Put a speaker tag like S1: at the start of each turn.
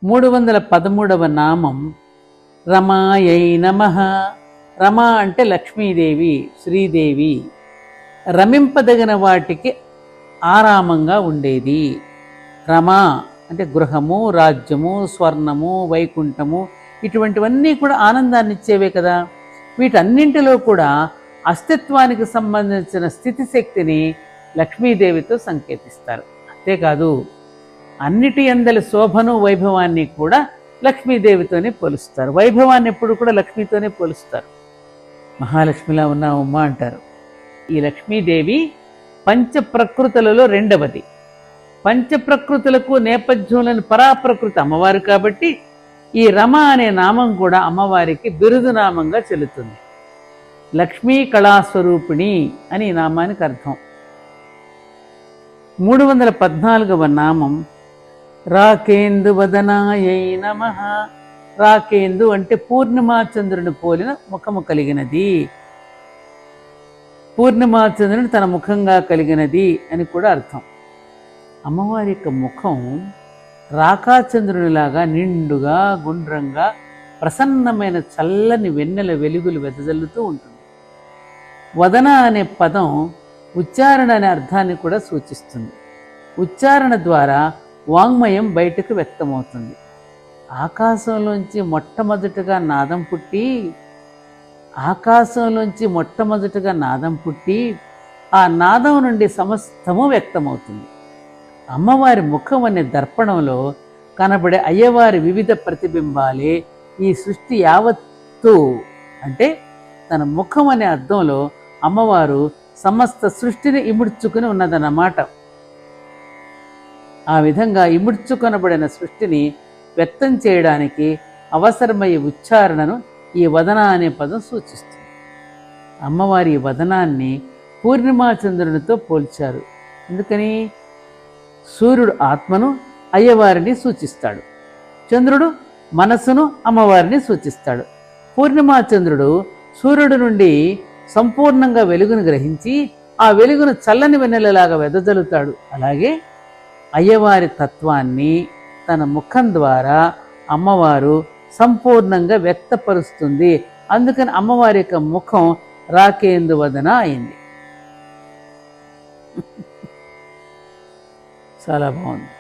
S1: 313వ నామం రమాయై నమః. రమ అంటే లక్ష్మీదేవి, శ్రీదేవి. రమింపదగిన వాటికి ఆరామంగా ఉండేది. రమ అంటే గృహము, రాజ్యము, స్వర్ణము, వైకుంఠము, ఇటువంటివన్నీ కూడా ఆనందాన్ని ఇచ్చేవే కదా. వీటన్నింటిలో కూడా అస్తిత్వానికి సంబంధించిన స్థితిశక్తిని లక్ష్మీదేవితో సంకేతిస్తారు. అంతేకాదు అన్నిటి అందరి శోభను, వైభవాన్ని కూడా లక్ష్మీదేవితోనే పోలుస్తారు. వైభవాన్ని ఎప్పుడు కూడా లక్ష్మీతోనే పోలుస్తారు. మహాలక్ష్మిలా ఉన్నావమ్మా అంటారు. ఈ లక్ష్మీదేవి పంచప్రకృతులలో రెండవది. పంచప్రకృతులకు నేపథ్యంలోని పరాప్రకృతి అమ్మవారు కాబట్టి ఈ రమ అనే నామం కూడా అమ్మవారికి బిరుదు నామంగా చెల్లుతుంది. లక్ష్మీ కళాస్వరూపిణి అని ఈ నామానికి అర్థం. 314వ నామం రాకేందు వదనాయై నమః. రాకేందు అంటే పూర్ణిమాచంద్రుని పోలిన ముఖము కలిగినది. పూర్ణిమాచంద్రుని తన ముఖంగా కలిగినది అని కూడా అర్థం. అమ్మవారి యొక్క ముఖం రాకాచంద్రునిలాగా నిండుగా, గుండ్రంగా, ప్రసన్నమైన చల్లని వెన్నెల వెలుగులు వెదజల్లుతూ ఉంటుంది. వదన అనే పదం ఉచ్చారణ అనే అర్థాన్ని కూడా సూచిస్తుంది. ఉచ్చారణ ద్వారా వాంగ్మయం బయటకు వ్యక్తమవుతుంది. ఆకాశంలోంచి మొట్టమొదటిగా నాదం పుట్టి ఆ నాదం నుండి సమస్తము వ్యక్తమవుతుంది. అమ్మవారి ముఖం అనే దర్పణంలో కనబడే అయ్యవారి వివిధ ప్రతిబింబాలే ఈ సృష్టి యావత్తు. అంటే తన ముఖం అనే అర్థంలో అమ్మవారు సమస్త సృష్టిని ఇముడ్చుకుని ఉన్నదన్నమాట. ఆ విధంగా ఇముడ్చుకొనబడిన సృష్టిని వ్యక్తం చేయడానికి అవసరమయ్యే ఉచ్చారణను ఈ వదన అనే పదం సూచిస్తుంది. అమ్మవారి వదనాన్ని పూర్ణిమాచంద్రునితో పోల్చారు. ఎందుకని? సూర్యుడు ఆత్మను, అయ్యవారిని సూచిస్తాడు. చంద్రుడు మనస్సును, అమ్మవారిని సూచిస్తాడు. పూర్ణిమాచంద్రుడు సూర్యుడు నుండి సంపూర్ణంగా వెలుగును గ్రహించి ఆ వెలుగును చల్లని వెన్నెలలాగా వెదజల్లుతాడు. అలాగే అయ్యవారి తత్వాన్ని తన ముఖం ద్వారా అమ్మవారు సంపూర్ణంగా వ్యక్తపరుస్తుంది. అందుకని అమ్మవారి యొక్క ముఖం రాకేందు వదన అయింది. చాలా బాగుంది.